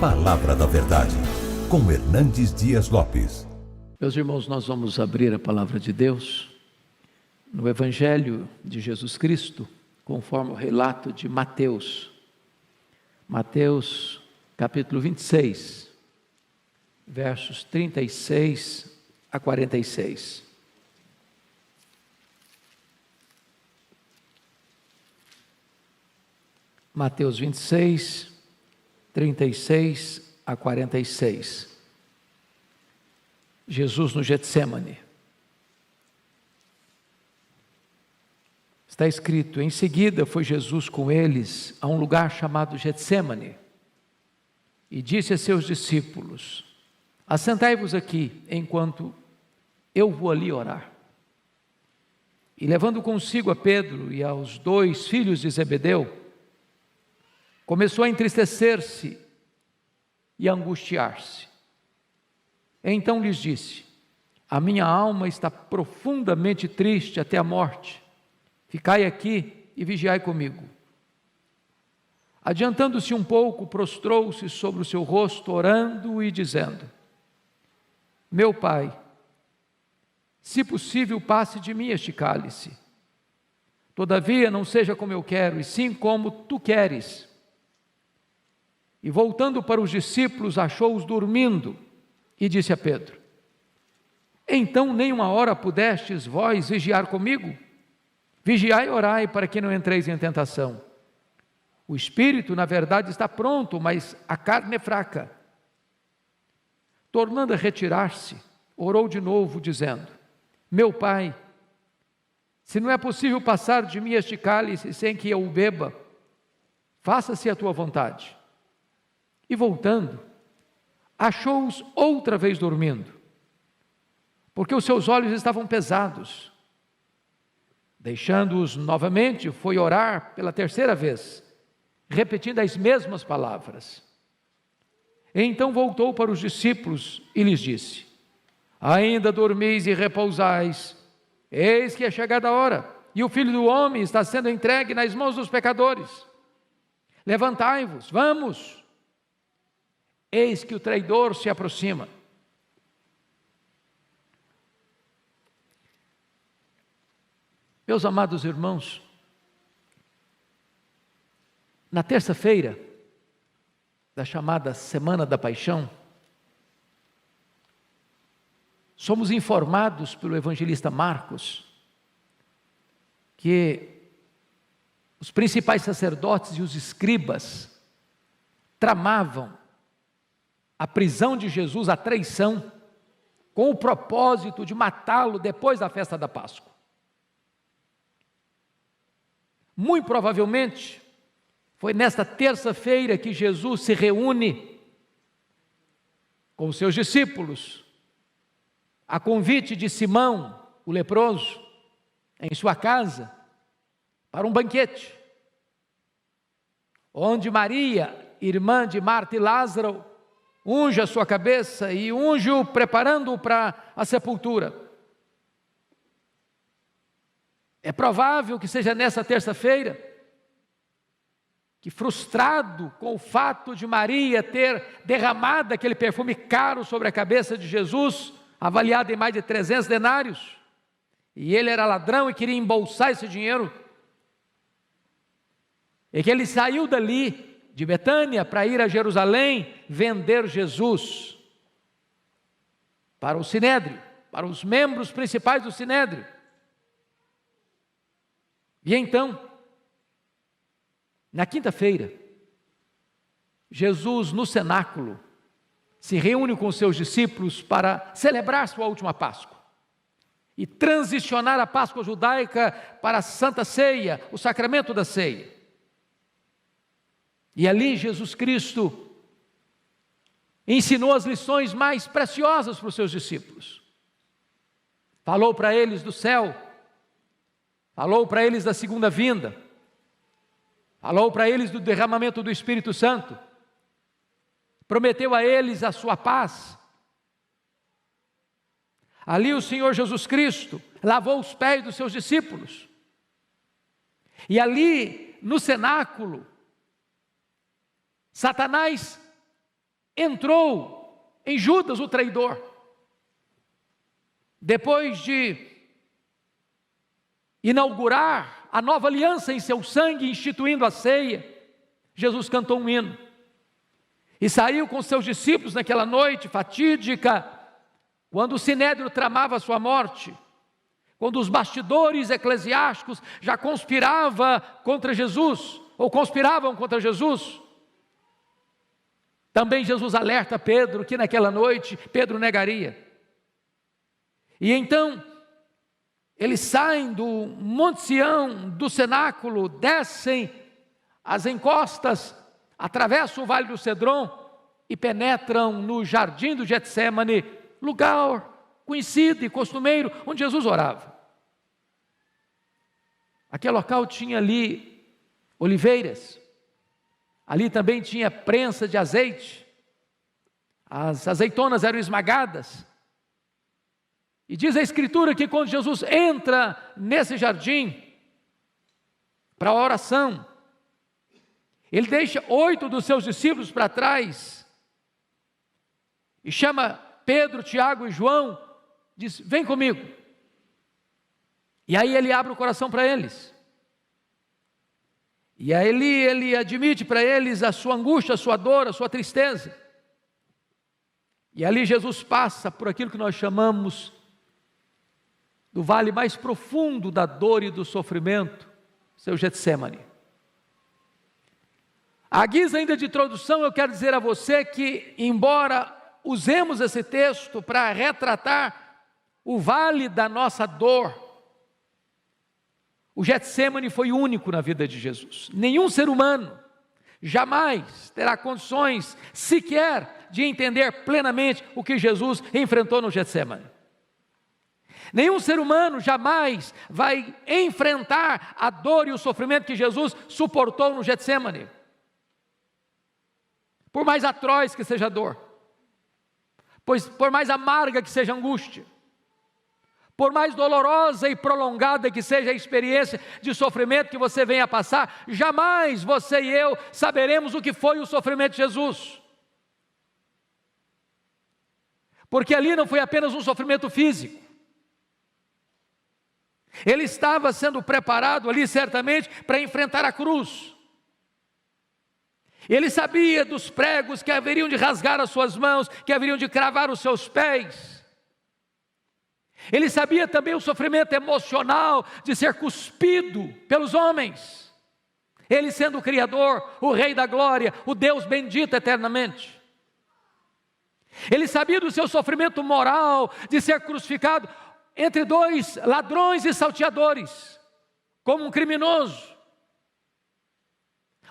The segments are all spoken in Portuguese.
Palavra da Verdade, com Hernandes Dias Lopes. Meus irmãos, nós vamos abrir a Palavra de Deus no Evangelho de Jesus Cristo, conforme o relato de Mateus. Mateus, capítulo 26, versos 36 a 46. Mateus 26, 36 a 46. Jesus no Getsêmani. Está escrito: em seguida foi Jesus com eles a um lugar chamado Getsêmani e disse a seus discípulos: assentai-vos aqui enquanto eu vou ali orar. E levando consigo a Pedro e aos 2 filhos de Zebedeu, começou a entristecer-se e a angustiar-se. Então lhes disse: a minha alma está profundamente triste até a morte. Ficai aqui e vigiai comigo. Adiantando-se um pouco, prostrou-se sobre o seu rosto, orando e dizendo: meu Pai, se possível, passe de mim este cálice. Todavia, não seja como eu quero, e sim como tu queres. E voltando para os discípulos, achou-os dormindo, e disse a Pedro: então nem uma hora pudestes vós vigiar comigo? Vigiai e orai para que não entreis em tentação. O espírito, na verdade, está pronto, mas a carne é fraca. Tornando a retirar-se, orou de novo, dizendo: meu Pai, se não é possível passar de mim este cálice sem que eu o beba, faça-se a tua vontade. E voltando, achou-os outra vez dormindo, porque os seus olhos estavam pesados. Deixando-os novamente, foi orar pela 3ª vez, repetindo as mesmas palavras. Então voltou para os discípulos e lhes disse: ainda dormis e repousais? Eis que é chegada a hora, e o Filho do Homem está sendo entregue nas mãos dos pecadores. Levantai-vos, vamos! Eis que o traidor se aproxima. Meus amados irmãos, na terça-feira da chamada Semana da Paixão, somos informados pelo evangelista Marcos que os principais sacerdotes e os escribas tramavam a prisão de Jesus, a traição, com o propósito de matá-lo depois da festa da Páscoa. Muito provavelmente, foi nesta terça-feira que Jesus se reúne com os seus discípulos, a convite de Simão, o leproso, em sua casa, para um banquete, onde Maria, irmã de Marta e Lázaro, unge a sua cabeça e unge-o preparando-o para a sepultura. É provável que seja nessa terça-feira que, frustrado com o fato de Maria ter derramado aquele perfume caro sobre a cabeça de Jesus, avaliado em mais de 300 denários, e ele era ladrão e queria embolsar esse dinheiro, e que ele saiu dali de Betânia para ir a Jerusalém vender Jesus para o Sinédrio, para os membros principais do Sinédrio. E então, na quinta-feira, Jesus no cenáculo se reúne com os seus discípulos para celebrar sua última Páscoa e transicionar a Páscoa judaica para a Santa Ceia, o sacramento da ceia. E ali Jesus Cristo ensinou as lições mais preciosas para os seus discípulos. Falou para eles do céu, falou para eles da segunda vinda, falou para eles do derramamento do Espírito Santo, prometeu a eles a sua paz. Ali o Senhor Jesus Cristo lavou os pés dos seus discípulos. E ali no cenáculo, Satanás entrou em Judas, o traidor. Depois de inaugurar a nova aliança em seu sangue, instituindo a ceia, Jesus cantou um hino e saiu com seus discípulos naquela noite fatídica, quando o sinédrio tramava a sua morte, quando os bastidores eclesiásticos já conspiravam contra Jesus. Também Jesus alerta Pedro que naquela noite Pedro negaria. E então eles saem do Monte Sião, do cenáculo, descem as encostas, atravessam o Vale do Cedron e penetram no jardim do Getsêmani, lugar conhecido e costumeiro onde Jesus orava. Aquele local tinha ali oliveiras, ali também tinha prensa de azeite, as azeitonas eram esmagadas. E diz a Escritura que quando Jesus entra nesse jardim para a oração, ele deixa 8 dos seus discípulos para trás e chama Pedro, Tiago e João, diz: vem comigo. E aí ele abre o coração para eles. E aí ele admite para eles a sua angústia, a sua dor, a sua tristeza. E ali Jesus passa por aquilo que nós chamamos do vale mais profundo da dor e do sofrimento, seu Getsêmani. À guisa ainda de introdução, eu quero dizer a você que, embora usemos esse texto para retratar o vale da nossa dor, o Getsêmani foi único na vida de Jesus. Nenhum ser humano jamais terá condições sequer de entender plenamente o que Jesus enfrentou no Getsêmani. Nenhum ser humano jamais vai enfrentar a dor e o sofrimento que Jesus suportou no Getsêmani. Por mais atroz que seja a dor, por mais amarga que seja a angústia, por mais dolorosa e prolongada que seja a experiência de sofrimento que você venha a passar, jamais você e eu saberemos o que foi o sofrimento de Jesus. Porque ali não foi apenas um sofrimento físico. Ele estava sendo preparado ali certamente para enfrentar a cruz. Ele sabia dos pregos que haveriam de rasgar as suas mãos, que haveriam de cravar os seus pés. Ele sabia também o sofrimento emocional de ser cuspido pelos homens. Ele sendo o Criador, o Rei da Glória, o Deus bendito eternamente. Ele sabia do seu sofrimento moral de ser crucificado entre 2 ladrões e salteadores, como um criminoso.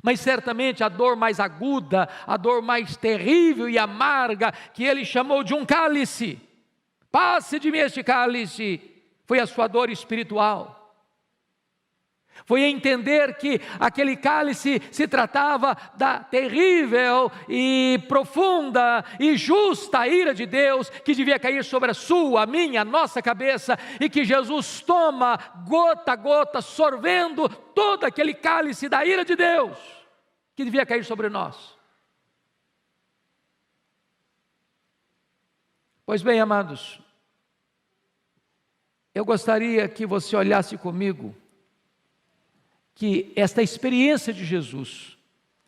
Mas certamente a dor mais aguda, a dor mais terrível e amarga, que ele chamou de um cálice, passe de mim este cálice, foi a sua dor espiritual. Foi entender que aquele cálice se tratava da terrível e profunda e justa ira de Deus, que devia cair sobre a sua, a minha, a nossa cabeça, e que Jesus toma gota a gota, sorvendo todo aquele cálice da ira de Deus, que devia cair sobre nós. Pois bem, amados, eu gostaria que você olhasse comigo que esta experiência de Jesus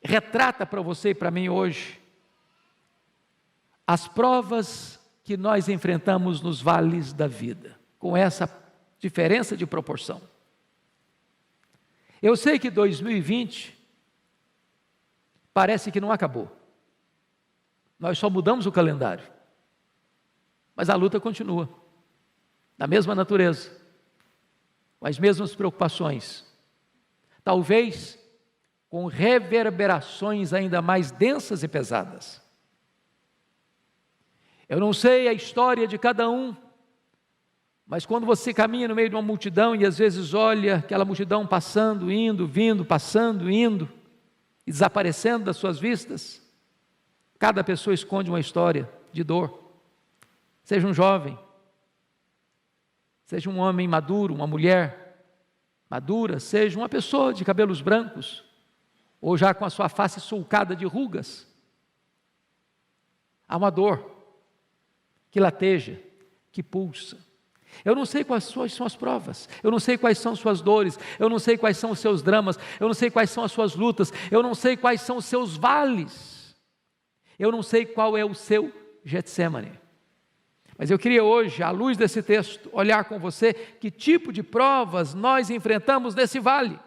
retrata para você e para mim hoje as provas que nós enfrentamos nos vales da vida, com essa diferença de proporção. Eu sei que 2020 parece que não acabou. Nós só mudamos o calendário, mas a luta continua, da mesma natureza, com as mesmas preocupações, talvez com reverberações ainda mais densas e pesadas. Eu não sei a história de cada um, mas quando você caminha no meio de uma multidão e às vezes olha aquela multidão passando, indo, vindo, passando, indo e desaparecendo das suas vistas, cada pessoa esconde uma história de dor. Seja um jovem, seja um homem maduro, uma mulher madura, seja uma pessoa de cabelos brancos, ou já com a sua face sulcada de rugas. Há uma dor que lateja, que pulsa. Eu não sei quais são as provas, eu não sei quais são suas dores, eu não sei quais são os seus dramas, eu não sei quais são as suas lutas, eu não sei quais são os seus vales, eu não sei qual é o seu Getsêmani. Mas eu queria hoje, à luz desse texto, olhar com você que tipo de provas nós enfrentamos nesse vale.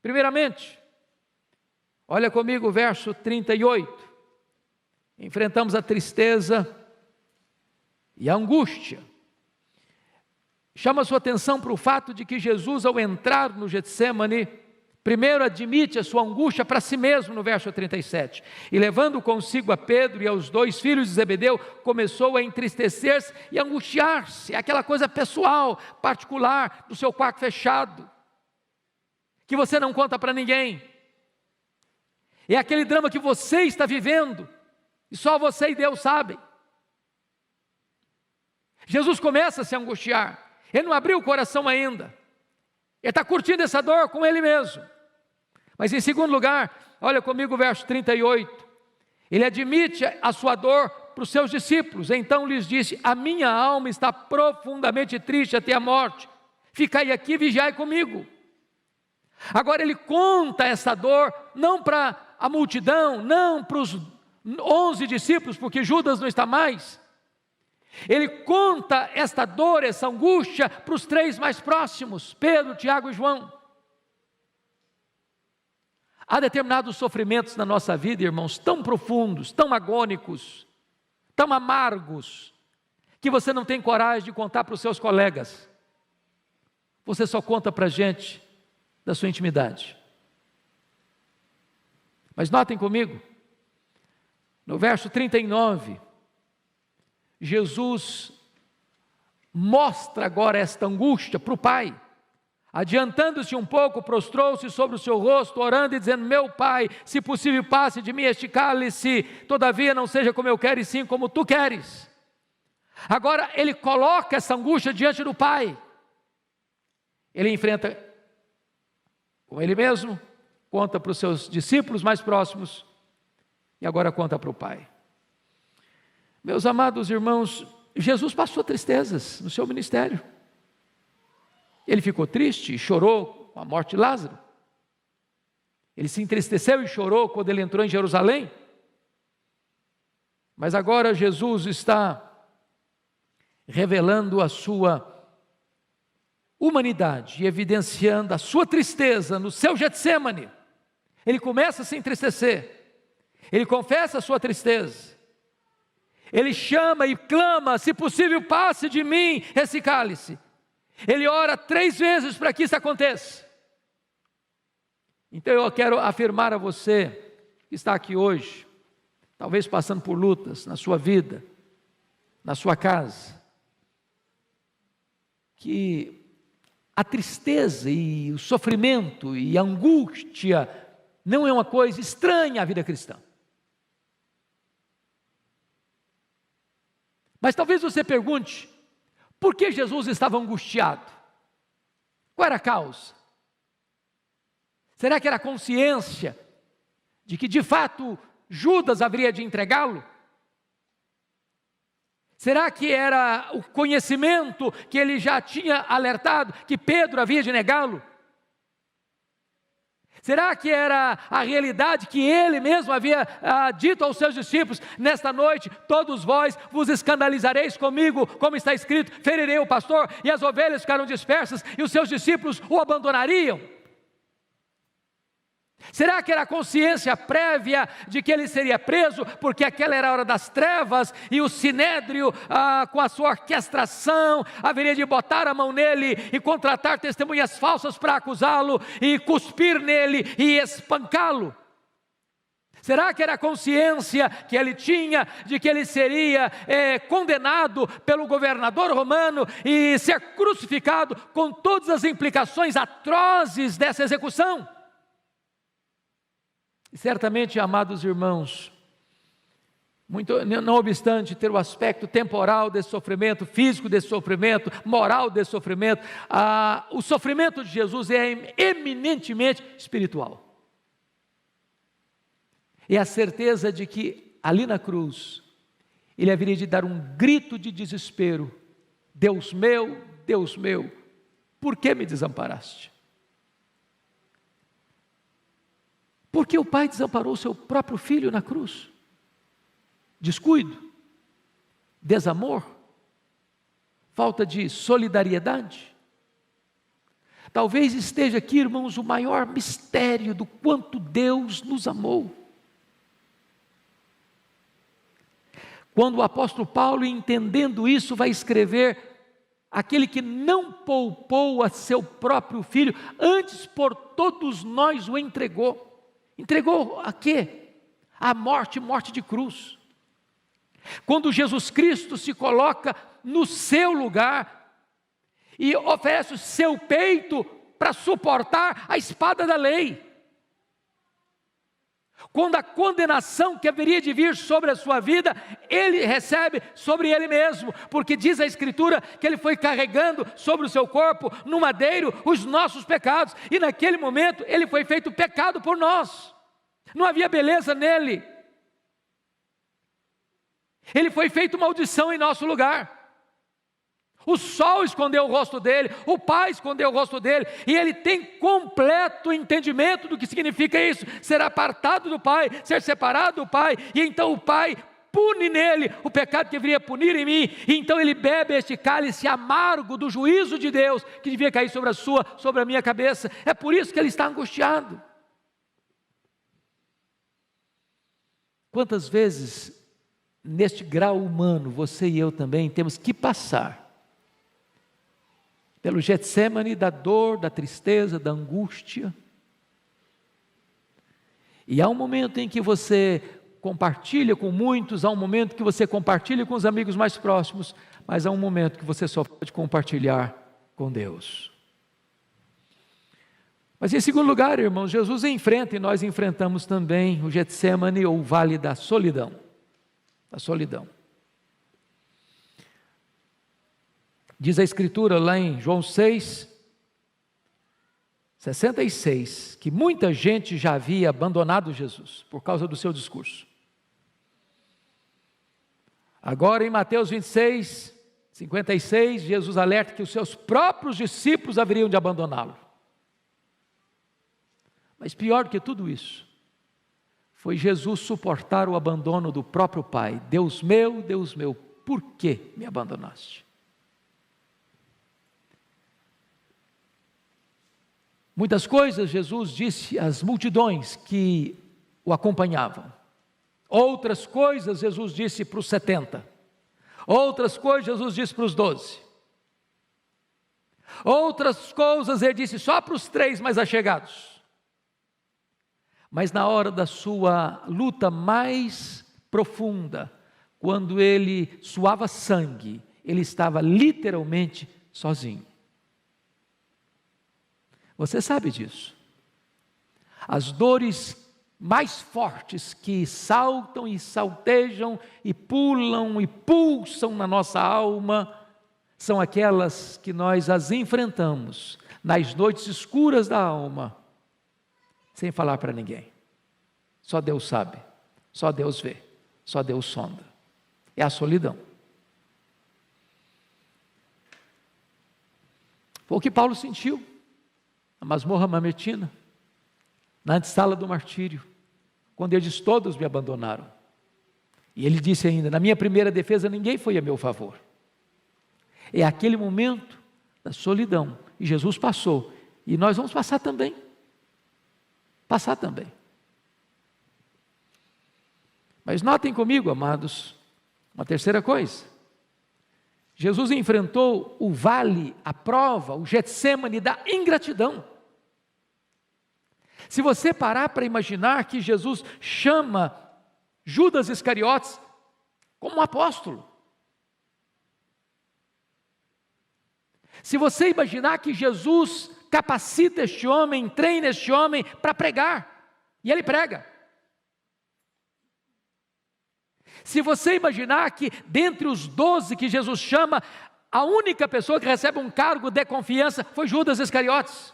Primeiramente, olha comigo o verso 38. Enfrentamos a tristeza e a angústia. Chama a sua atenção para o fato de que Jesus, ao entrar no Getsêmani, primeiro admite a sua angústia para si mesmo, no verso 37. E levando consigo a Pedro e aos 2 filhos de Zebedeu, começou a entristecer-se e angustiar-se. É aquela coisa pessoal, particular, do seu quarto fechado, que você não conta para ninguém. É aquele drama que você está vivendo, e só você e Deus sabem. Jesus começa a se angustiar. Ele não abriu o coração ainda. Ele está curtindo essa dor com ele mesmo. Mas em segundo lugar, olha comigo o verso 38. Ele admite a sua dor para os seus discípulos. Então lhes disse: a minha alma está profundamente triste até a morte. Ficai aqui e vigiai comigo. Agora ele conta essa dor não para a multidão, não para os 11 discípulos, porque Judas não está mais. Ele conta esta dor, essa angústia para os 3 mais próximos, Pedro, Tiago e João. Há determinados sofrimentos na nossa vida, irmãos, tão profundos, tão agônicos, tão amargos, que você não tem coragem de contar para os seus colegas. Você só conta para a gente da sua intimidade. Mas notem comigo, no verso 39, Jesus mostra agora esta angústia para o Pai. Adiantando-se um pouco, prostrou-se sobre o seu rosto, orando e dizendo: meu Pai, se possível passe de mim este cálice, todavia não seja como eu quero, e sim como Tu queres. Agora ele coloca essa angústia diante do Pai. Ele enfrenta com ele mesmo, conta para os seus discípulos mais próximos, e agora conta para o Pai. Meus amados irmãos, Jesus passou tristezas no seu ministério. Ele ficou triste e chorou com a morte de Lázaro. Ele se entristeceu e chorou quando ele entrou em Jerusalém. Mas agora Jesus está revelando a sua humanidade e evidenciando a sua tristeza no seu Getsêmani. Ele começa a se entristecer. Ele confessa a sua tristeza. Ele chama e clama: se possível passe de mim esse cálice. Ele ora 3 vezes para que isso aconteça. Então eu quero afirmar a você que está aqui hoje, talvez passando por lutas na sua vida, na sua casa, que a tristeza e o sofrimento e a angústia não é uma coisa estranha à vida cristã. Mas talvez você pergunte: por que Jesus estava angustiado? Qual era a causa? Será que era a consciência de que de fato Judas haveria de entregá-lo? Será que era o conhecimento que ele já tinha alertado que Pedro havia de negá-lo? Será que era a realidade que ele mesmo havia dito aos seus discípulos: nesta noite todos vós vos escandalizareis comigo, como está escrito, ferirei o pastor e as ovelhas ficaram dispersas e os seus discípulos o abandonariam? Será que era a consciência prévia de que ele seria preso, porque aquela era a hora das trevas, e o sinédrio, com a sua orquestração, haveria de botar a mão nele e contratar testemunhas falsas para acusá-lo, e cuspir nele e espancá-lo? Será que era a consciência que ele tinha de que ele seria condenado pelo governador romano e ser crucificado, com todas as implicações atrozes dessa execução? E certamente, amados irmãos, não obstante ter o aspecto temporal desse sofrimento, físico desse sofrimento, moral desse sofrimento, o sofrimento de Jesus é eminentemente espiritual. É a certeza de que ali na cruz, ele haveria de dar um grito de desespero: Deus meu, por que me desamparaste? Porque o pai desamparou seu próprio filho na cruz? Descuido? Desamor? Falta de solidariedade? Talvez esteja aqui, irmãos, o maior mistério do quanto Deus nos amou. Quando o apóstolo Paulo, entendendo isso, vai escrever: aquele que não poupou a seu próprio filho, antes por todos nós o entregou. Entregou a quê? A morte de cruz. Quando Jesus Cristo se coloca no seu lugar e oferece o seu peito para suportar a espada da lei. Quando a condenação que haveria de vir sobre a sua vida, ele recebe sobre ele mesmo, porque diz a Escritura que ele foi carregando sobre o seu corpo, no madeiro, os nossos pecados, e naquele momento ele foi feito pecado por nós. Não havia beleza nele. Ele foi feito maldição em nosso lugar. O sol escondeu o rosto dele, o pai escondeu o rosto dele, e ele tem completo entendimento do que significa isso: ser apartado do pai, ser separado do pai, e então o pai pune nele o pecado que deveria punir em mim, e então ele bebe este cálice amargo do juízo de Deus, que devia cair sobre a minha cabeça. É por isso que ele está angustiado. Quantas vezes, neste grau humano, você e eu também temos que passar pelo Getsêmani da dor, da tristeza, da angústia. E há um momento em que você compartilha com muitos, há um momento que você compartilha com os amigos mais próximos, mas há um momento que você só pode compartilhar com Deus. Mas em segundo lugar, irmãos, Jesus enfrenta, e nós enfrentamos também, o Getsêmani, ou o vale da solidão. Da solidão. Diz a Escritura lá em João 6:66, que muita gente já havia abandonado Jesus por causa do seu discurso. Agora em Mateus 26:56, Jesus alerta que os seus próprios discípulos haveriam de abandoná-lo. Mas pior do que tudo isso, foi Jesus suportar o abandono do próprio Pai. Deus meu, por que me abandonaste? Muitas coisas Jesus disse às multidões que o acompanhavam. Outras coisas Jesus disse para os 70. Outras coisas Jesus disse para os 12. Outras coisas ele disse só para os 3 mais achegados. Mas na hora da sua luta mais profunda, quando ele suava sangue, ele estava literalmente sozinho. Você sabe disso. As dores mais fortes que saltam e saltejam e pulam e pulsam na nossa alma, são aquelas que nós as enfrentamos nas noites escuras da alma, sem falar para ninguém. Só Deus sabe, só Deus vê, só Deus sonda. É a solidão. Foi o que Paulo sentiu na masmorra mamertina, na antessala do martírio, quando ele diz: todos me abandonaram. E ele disse ainda: na minha primeira defesa ninguém foi a meu favor. É aquele momento da solidão, e Jesus passou, e nós vamos passar também. Passar também. Mas notem comigo, amados, uma terceira coisa. Jesus enfrentou o vale, a prova, o Getsêmani da ingratidão. Se você parar para imaginar que Jesus chama Judas Iscariotes como um apóstolo, se você imaginar que Jesus capacita este homem, treina este homem para pregar, e ele prega. Se você imaginar que dentre os 12 que Jesus chama, a única pessoa que recebe um cargo de confiança foi Judas Iscariotes.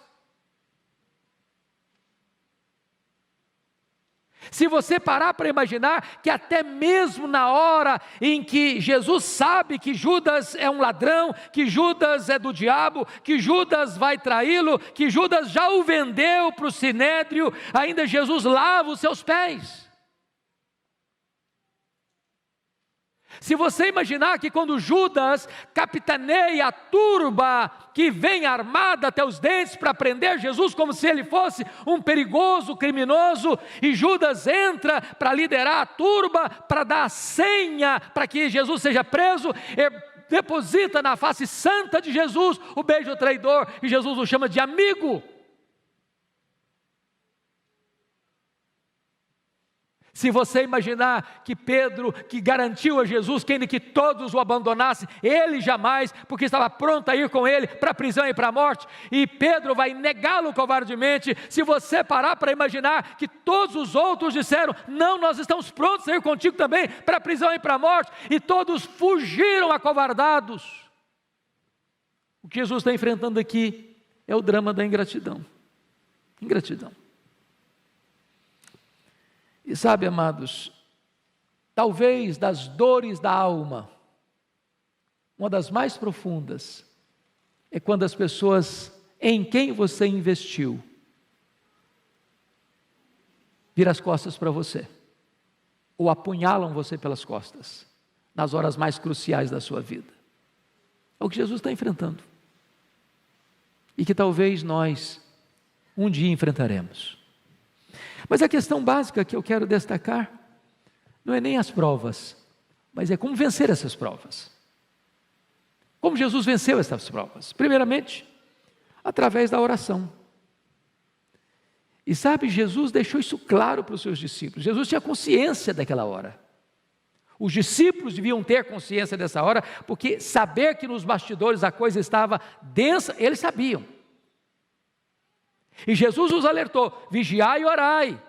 Se você parar para imaginar que até mesmo na hora em que Jesus sabe que Judas é um ladrão, que Judas é do diabo, que Judas vai traí-lo, que Judas já o vendeu para o sinédrio, ainda Jesus lava os seus pés. Se você imaginar que quando Judas capitaneia a turba que vem armada até os dentes para prender Jesus como se ele fosse um perigoso criminoso, e Judas entra para liderar a turba, para dar a senha para que Jesus seja preso, deposita na face santa de Jesus o beijo traidor, e Jesus o chama de amigo. Se você imaginar que Pedro, que garantiu a Jesus que ainda que todos o abandonassem, ele jamais, porque estava pronto a ir com ele para a prisão e para a morte, e Pedro vai negá-lo covardemente. Se você parar para imaginar que todos os outros disseram, não, nós estamos prontos a ir contigo também para a prisão e para a morte, e todos fugiram acovardados. O que Jesus está enfrentando aqui é o drama da ingratidão. Ingratidão. E sabe, amados, talvez das dores da alma, uma das mais profundas, é quando as pessoas em quem você investiu, viram as costas para você, ou apunhalam você pelas costas, nas horas mais cruciais da sua vida. É o que Jesus está enfrentando, e que talvez nós um dia enfrentaremos. Mas a questão básica que eu quero destacar não é nem as provas, mas é como vencer essas provas. Como Jesus venceu essas provas? Primeiramente, através da oração. E sabe, Jesus deixou isso claro para os seus discípulos. Jesus tinha consciência daquela hora. Os discípulos deviam ter consciência dessa hora, porque saber que nos bastidores a coisa estava densa, eles sabiam. E Jesus os alertou, vigiai e orai,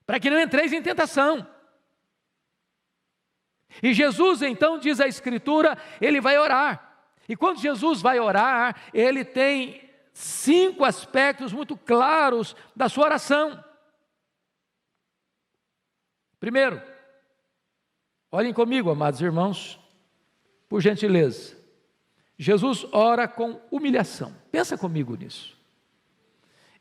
para que não entreis em tentação. E Jesus então, diz a Escritura, ele vai orar. E quando Jesus vai orar, ele tem 5 aspectos muito claros da sua oração. Primeiro, olhem comigo, amados irmãos, por gentileza. Jesus ora com humilhação. Pensa comigo nisso.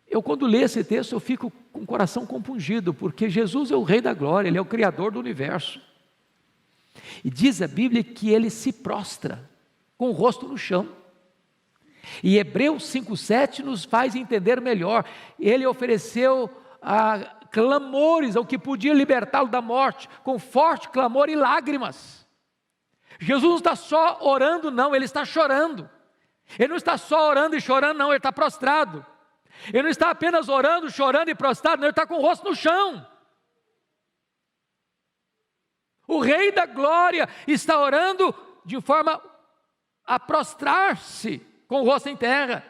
Eu quando leio esse texto eu fico com o coração compungido, porque Jesus é o Rei da Glória, Ele é o Criador do universo. E diz a Bíblia que Ele se prostra, com o rosto no chão. E Hebreus 5,7 nos faz entender melhor. Ele ofereceu clamores ao que podia libertá-lo da morte, com forte clamor e lágrimas. Jesus não está só orando, não, Ele está chorando. Ele não está só orando e chorando, não, Ele está prostrado. Ele não está apenas orando, chorando e prostrado, não, Ele está com o rosto no chão. O Rei da Glória está orando de forma a prostrar-se com o rosto em terra.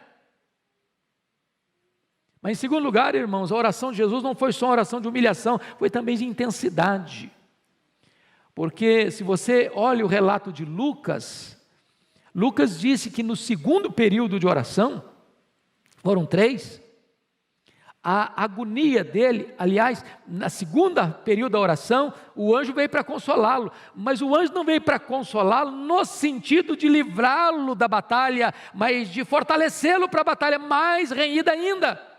Mas em segundo lugar, irmãos, a oração de Jesus não foi só uma oração de humilhação, foi também de intensidade. Porque se você olha o relato de Lucas, Lucas disse que no segundo período de oração, foram 3, a agonia dele, aliás, na segunda período da oração, o anjo veio para consolá-lo, mas o anjo não veio para consolá-lo no sentido de livrá-lo da batalha, mas de fortalecê-lo para a batalha mais renhida ainda.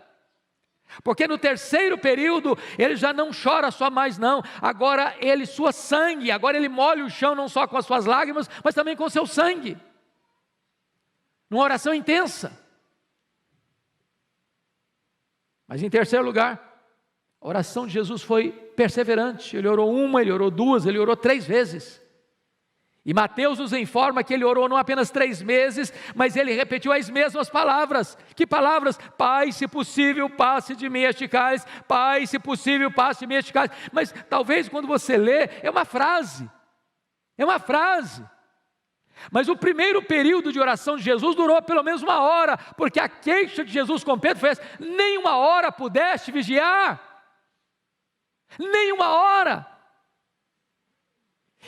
Porque no terceiro período, ele já não chora só mais não, agora ele sua sangue, agora ele molha o chão não só com as suas lágrimas, mas também com o seu sangue, numa oração intensa. Mas em terceiro lugar, a oração de Jesus foi perseverante. Ele orou 1, ele orou 2, ele orou 3 vezes. E Mateus nos informa que ele orou não apenas 3 vezes, mas ele repetiu as mesmas palavras. Que palavras? Pai, se possível, passe de mim este cálice. Pai, se possível, passe de mim este cálice. Mas talvez quando você lê, é uma frase. É uma frase. Mas o primeiro período de oração de Jesus durou pelo menos 1 hora, porque a queixa de Jesus com Pedro foi essa: nem 1 hora pudeste vigiar, nem 1 hora.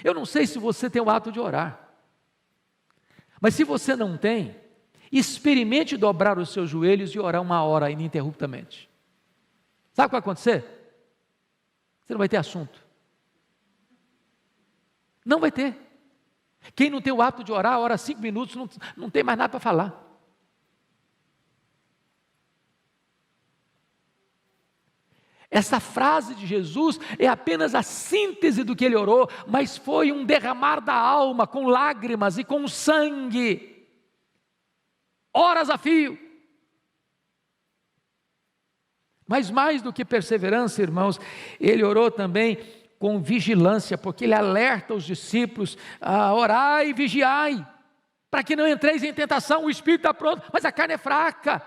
Eu não sei se você tem o hábito de orar, mas se você não tem, experimente dobrar os seus joelhos e orar 1 hora ininterruptamente. Sabe o que vai acontecer? você não vai ter assunto. Não vai ter. Quem não tem o hábito de orar, ora 5 minutos, não tem mais nada para falar. Essa frase de Jesus é apenas a síntese do que ele orou, mas foi um derramar da alma, com lágrimas e com sangue, horas a fio. Mas mais do que perseverança, irmãos, ele orou também com vigilância, porque ele alerta os discípulos a orar e vigiai, para que não entreis em tentação. O espírito está pronto, mas a carne é fraca.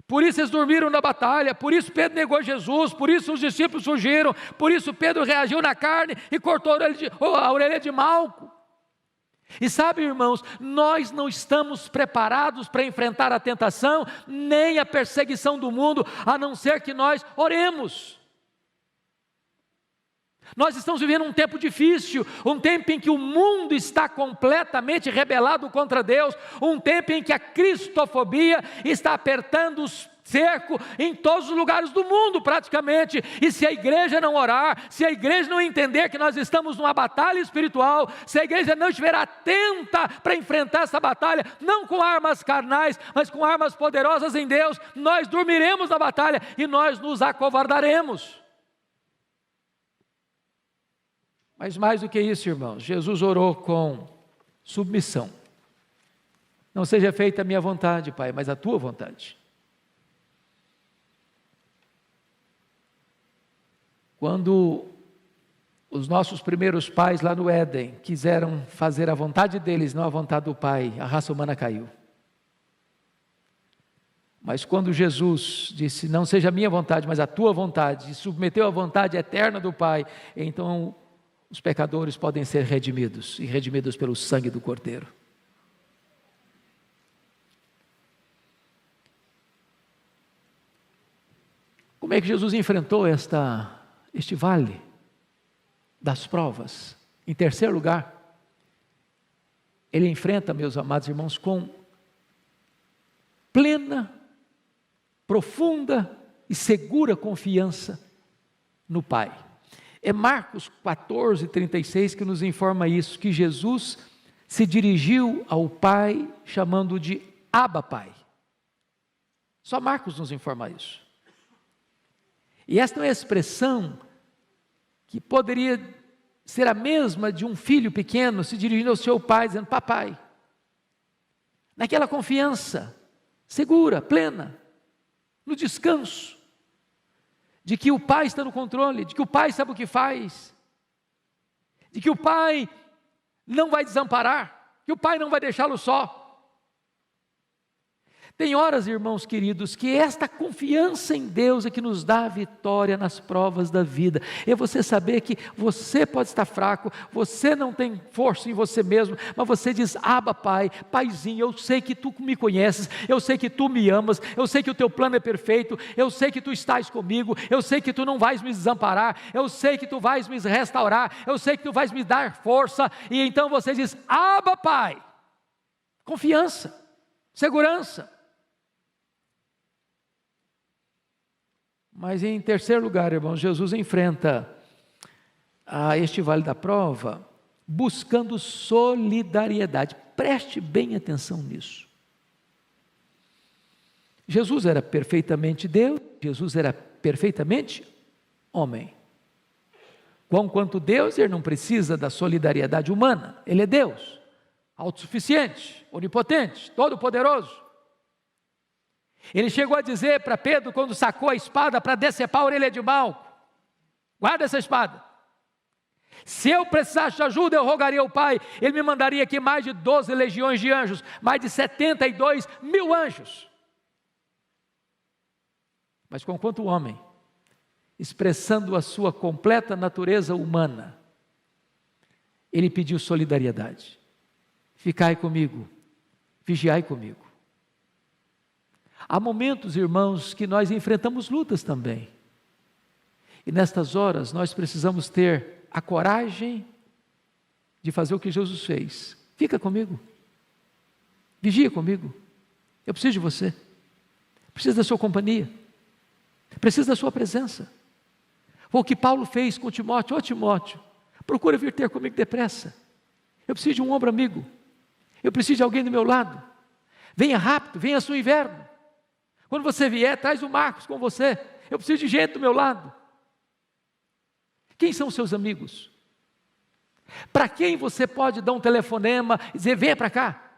Por isso eles dormiram na batalha, por isso Pedro negou Jesus, por isso os discípulos fugiram, por isso Pedro reagiu na carne e cortou a orelha de Malco. E sabe, irmãos, nós não estamos preparados para enfrentar a tentação, nem a perseguição do mundo, a não ser que nós oremos. Nós estamos vivendo um tempo difícil, um tempo em que o mundo está completamente rebelado contra Deus, um tempo em que a cristofobia está apertando os cerco em todos os lugares do mundo praticamente, e se a igreja não orar, se a igreja não entender que nós estamos numa batalha espiritual, se a igreja não estiver atenta para enfrentar essa batalha, não com armas carnais, mas com armas poderosas em Deus, nós dormiremos na batalha e nós nos acovardaremos. Mas mais do que isso, irmãos, Jesus orou com submissão. Não seja feita a minha vontade, Pai, mas a tua vontade. Quando os nossos primeiros pais lá no Éden quiseram fazer a vontade deles, não a vontade do Pai, a raça humana caiu. Mas quando Jesus disse, não seja a minha vontade, mas a tua vontade, e submeteu a vontade eterna do Pai, então os pecadores podem ser redimidos, e redimidos pelo sangue do Cordeiro. Como é que Jesus enfrentou este vale das provas? Em terceiro lugar, ele enfrenta, meus amados irmãos, com plena, profunda e segura confiança no Pai. É Marcos 14:36 que nos informa isso, que Jesus se dirigiu ao Pai chamando de Abba Pai. Só Marcos nos informa isso. E esta é uma expressão que poderia ser a mesma de um filho pequeno se dirigindo ao seu pai, dizendo papai. Naquela confiança segura, plena, no descanso, de que o pai está no controle, de que o pai sabe o que faz, de que o pai não vai desamparar, que o pai não vai deixá-lo só. Tem horas, irmãos queridos, que esta confiança em Deus é que nos dá a vitória nas provas da vida. É você saber que você pode estar fraco, você não tem força em você mesmo, mas você diz, Abba Pai, Paizinho, eu sei que Tu me conheces, eu sei que Tu me amas, eu sei que o Teu plano é perfeito, eu sei que Tu estás comigo, eu sei que Tu não vais me desamparar, eu sei que Tu vais me restaurar, eu sei que Tu vais me dar força, e então você diz, Abba Pai, confiança, segurança. Mas em terceiro lugar, irmãos, Jesus enfrenta este vale da prova buscando solidariedade. Preste bem atenção nisso. Jesus era perfeitamente Deus, Jesus era perfeitamente homem. Quanto Deus, ele não precisa da solidariedade humana, ele é Deus, autossuficiente, onipotente, todo-poderoso. Ele chegou a dizer para Pedro, quando sacou a espada para decepar a orelha de Malco, guarda essa espada, se eu precisasse de ajuda eu rogaria ao Pai, Ele me mandaria aqui mais de 12 legiões de anjos, mais de 72 mil anjos. Mas conquanto o homem, expressando a sua completa natureza humana, ele pediu solidariedade, ficai comigo, vigiai comigo. Há momentos, irmãos, que nós enfrentamos lutas também. E nestas horas nós precisamos ter a coragem de fazer o que Jesus fez. Fica comigo. Vigia comigo. Eu preciso de você. Preciso da sua companhia. Preciso da sua presença. Foi o que Paulo fez com Timóteo. Ô Timóteo, procura vir ter comigo depressa. Eu preciso de um ombro amigo. Eu preciso de alguém do meu lado. Venha rápido, venha no inverno. Quando você vier, traz o Marcos com você. Eu preciso de gente do meu lado. Quem são os seus amigos? Para quem você pode dar um telefonema e dizer, venha para cá?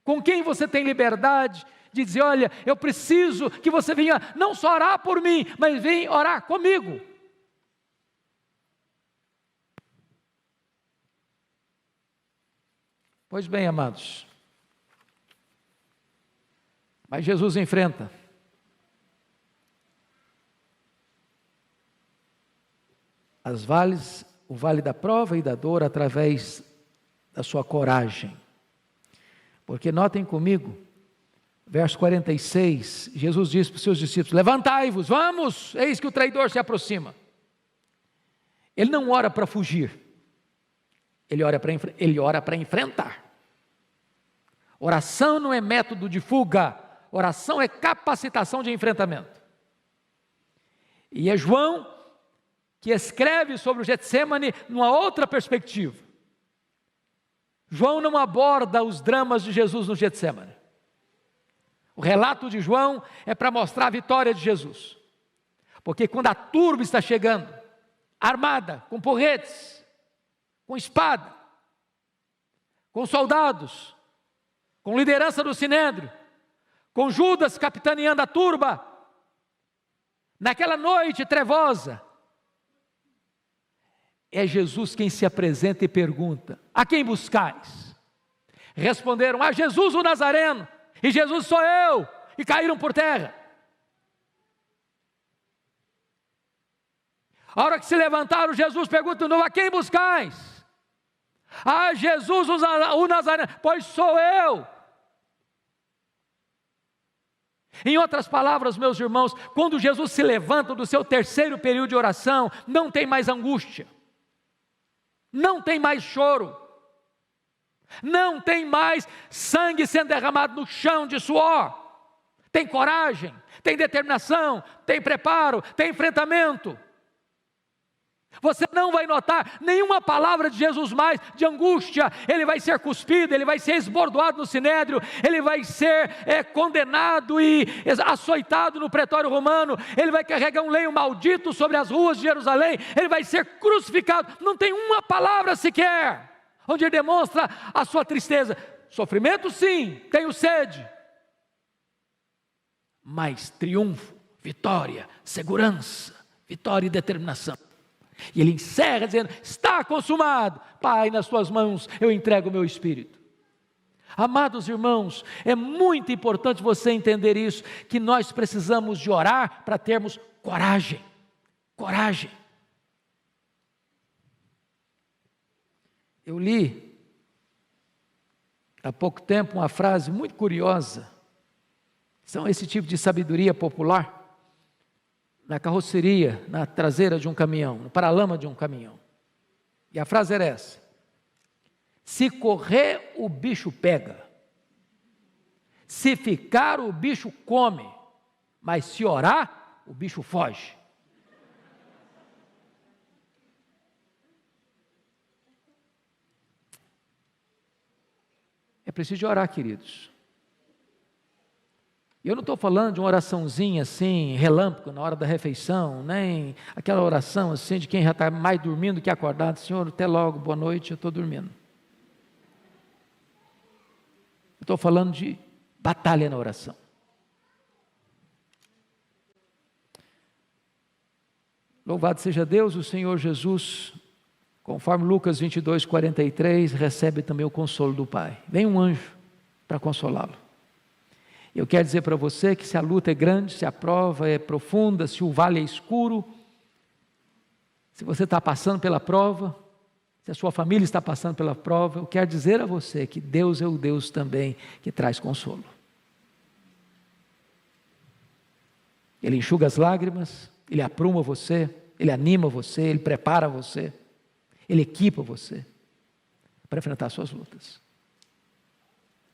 Com quem você tem liberdade de dizer, olha, eu preciso que você venha não só orar por mim, mas venha orar comigo. Pois bem, amados, mas Jesus enfrenta o vale da prova e da dor através da sua coragem. Porque notem comigo, verso 46, Jesus diz para os seus discípulos, levantai-vos, vamos, eis que o traidor se aproxima. Ele não ora para fugir, ele ora para enfrentar. Oração não é método de fuga, oração é capacitação de enfrentamento. E é João que escreve sobre o Getsemane numa outra perspectiva. João não aborda os dramas de Jesus no Getsemane. O relato de João é para mostrar a vitória de Jesus. Porque quando a turba está chegando, armada, com porretes, com espada, com soldados, com liderança do Sinédrio, com Judas capitaneando a turba, naquela noite trevosa, é Jesus quem se apresenta e pergunta, a quem buscais? Responderam, a Jesus o Nazareno, e Jesus sou eu, e caíram por terra. A hora que se levantaram, Jesus pergunta de novo, a quem buscais? A Jesus o Nazareno, pois sou eu. Em outras palavras, meus irmãos, quando Jesus se levanta do seu terceiro período de oração, não tem mais angústia, não tem mais choro, não tem mais sangue sendo derramado no chão de suor, tem coragem, tem determinação, tem preparo, tem enfrentamento. Você não vai notar nenhuma palavra de Jesus mais de angústia. Ele vai ser cuspido, ele vai ser esbordoado no sinédrio, ele vai ser condenado e açoitado no pretório romano, ele vai carregar um lenho maldito sobre as ruas de Jerusalém, ele vai ser crucificado. Não tem uma palavra sequer onde ele demonstra a sua tristeza. Sofrimento sim, tenho sede, mas triunfo, vitória, segurança, vitória e determinação. E ele encerra dizendo, está consumado, Pai, nas tuas mãos eu entrego o meu espírito. Amados irmãos, é muito importante você entender isso, que nós precisamos de orar para termos coragem, coragem. Eu li há pouco tempo uma frase muito curiosa, são esse tipo de sabedoria popular, na carroceria, na traseira de um caminhão, no paralama de um caminhão. E a frase era essa: se correr, o bicho pega, se ficar, o bicho come, mas se orar, o bicho foge. É preciso de orar, queridos. Eu não estou falando de uma oraçãozinha assim, relâmpago, na hora da refeição, nem aquela oração assim de quem já está mais dormindo que acordado. Senhor, até logo, boa noite, eu estou dormindo. Estou falando de batalha na oração. Louvado seja Deus, o Senhor Jesus, conforme Lucas 22, 43, recebe também o consolo do Pai. Vem um anjo para consolá-lo. Eu quero dizer para você que se a luta é grande, se a prova é profunda, se o vale é escuro, se você está passando pela prova, se a sua família está passando pela prova, eu quero dizer a você que Deus é o Deus também que traz consolo. Ele enxuga as lágrimas, Ele apruma você, Ele anima você, Ele prepara você, Ele equipa você para enfrentar suas lutas.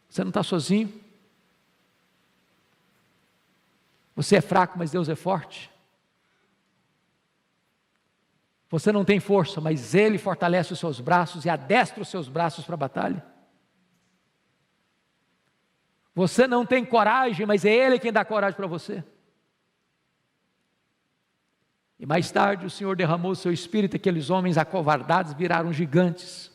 Você não está sozinho. Você é fraco, mas Deus é forte. Você não tem força, mas Ele fortalece os seus braços e adestra os seus braços para a batalha. Você não tem coragem, mas é Ele quem dá coragem para você. E mais tarde o Senhor derramou o seu Espírito, e aqueles homens acovardados viraram gigantes.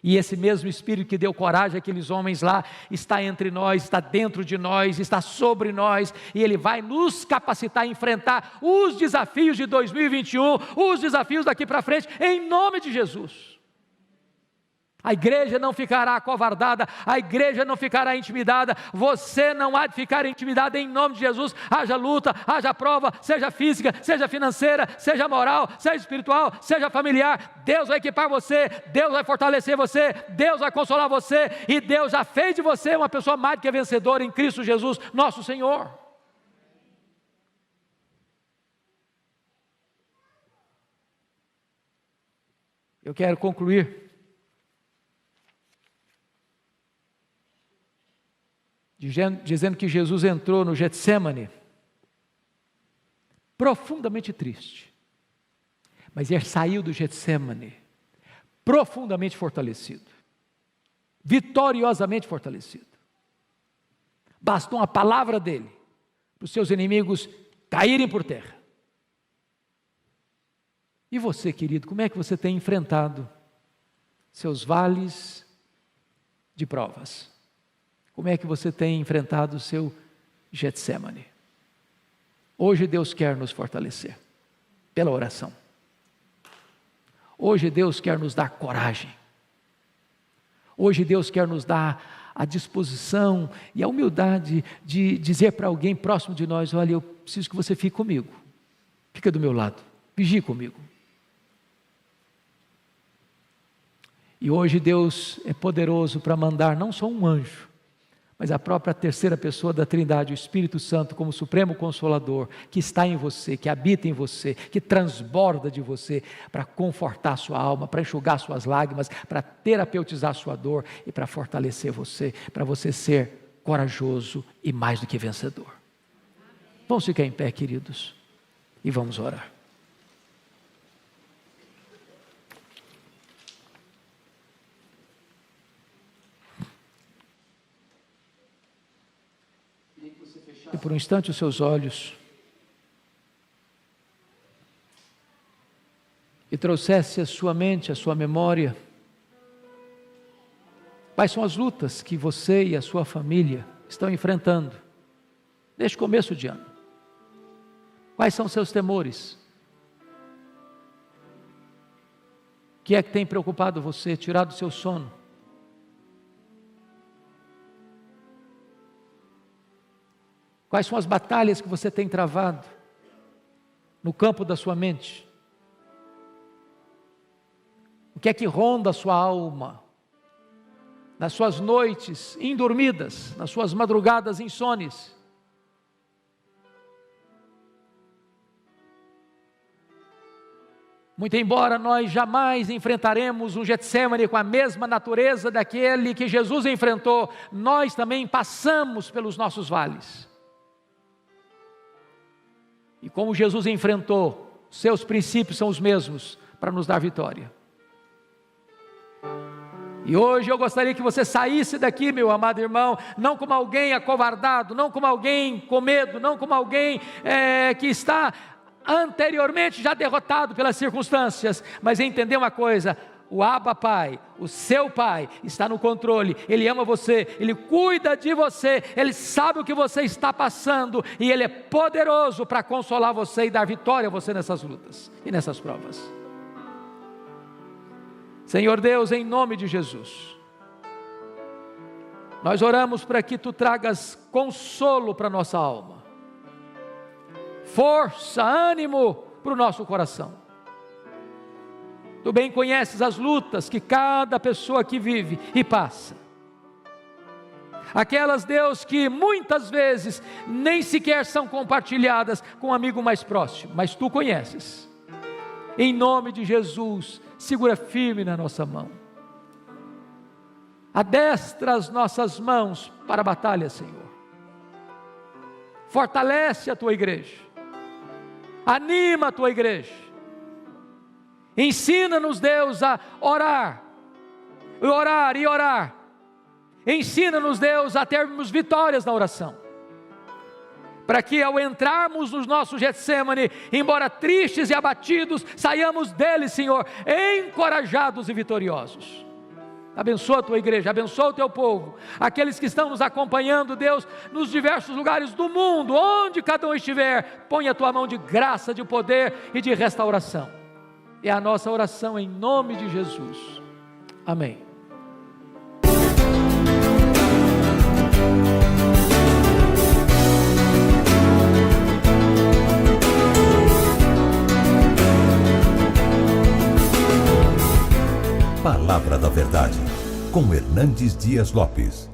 E esse mesmo Espírito que deu coragem àqueles homens lá, está entre nós, está dentro de nós, está sobre nós, e Ele vai nos capacitar a enfrentar os desafios de 2021, os desafios daqui para frente, em nome de Jesus. A igreja não ficará acovardada, a igreja não ficará intimidada, você não há de ficar intimidado em nome de Jesus. Haja luta, haja prova, seja física, seja financeira, seja moral, seja espiritual, seja familiar, Deus vai equipar você, Deus vai fortalecer você, Deus vai consolar você, e Deus já fez de você uma pessoa mais do que vencedora em Cristo Jesus, nosso Senhor. Eu quero concluir dizendo que Jesus entrou no Getsêmani profundamente triste, mas ele saiu do Getsêmani profundamente fortalecido, vitoriosamente fortalecido. Bastou uma palavra dele para os seus inimigos caírem por terra. E você, querido, como é que você tem enfrentado seus vales de provas? Como é que você tem enfrentado o seu Getsêmani? Hoje Deus quer nos fortalecer pela oração. Hoje Deus quer nos dar coragem. Hoje Deus quer nos dar a disposição e a humildade de dizer para alguém próximo de nós: olha, eu preciso que você fique comigo. Fica do meu lado, vigie comigo. E hoje Deus é poderoso para mandar não só um anjo, mas a própria terceira pessoa da Trindade, o Espírito Santo, como Supremo Consolador, que está em você, que habita em você, que transborda de você, para confortar a sua alma, para enxugar suas lágrimas, para terapeutizar a sua dor e para fortalecer você, para você ser corajoso e mais do que vencedor. Vamos ficar em pé, queridos, e vamos orar. E por um instante os seus olhos e trouxesse à sua mente, à sua memória, quais são as lutas que você e a sua família estão enfrentando neste começo de ano. Quais são os seus temores? O que é que tem preocupado você, tirado o seu sono? Quais são as batalhas que você tem travado no campo da sua mente? O que é que ronda a sua alma? Nas suas noites indormidas, nas suas madrugadas insones? Muito embora nós jamais enfrentaremos um Getsêmani com a mesma natureza daquele que Jesus enfrentou, nós também passamos pelos nossos vales. E como Jesus enfrentou, seus princípios são os mesmos para nos dar vitória. E hoje eu gostaria que você saísse daqui, meu amado irmão, não como alguém acovardado, não como alguém com medo, não como alguém que está anteriormente já derrotado pelas circunstâncias, mas entender uma coisa: o Abba Pai, o seu Pai, está no controle, Ele ama você, Ele cuida de você, Ele sabe o que você está passando, e Ele é poderoso para consolar você e dar vitória a você nessas lutas e nessas provas. Senhor Deus, em nome de Jesus, nós oramos para que Tu tragas consolo para a nossa alma, força, ânimo para o nosso coração. Tu bem conheces as lutas que cada pessoa aqui vive e passa. Aquelas, Deus, que muitas vezes nem sequer são compartilhadas com um amigo mais próximo, mas Tu conheces. Em nome de Jesus, segura firme na nossa mão. Adestra as nossas mãos para a batalha, Senhor. fortalece a tua igreja, anima a tua igreja, ensina-nos, Deus, a orar, e orar, ensina-nos, Deus, a termos vitórias na oração, para que ao entrarmos nos nossos Getsemane, embora tristes e abatidos, saiamos dele, Senhor, encorajados e vitoriosos. Abençoa a tua igreja, abençoa o teu povo, aqueles que estão nos acompanhando, Deus, nos diversos lugares do mundo, onde cada um estiver, põe a tua mão de graça, de poder e de restauração. É a nossa oração em nome de Jesus. Amém. Palavra da Verdade, com Hernandes Dias Lopes.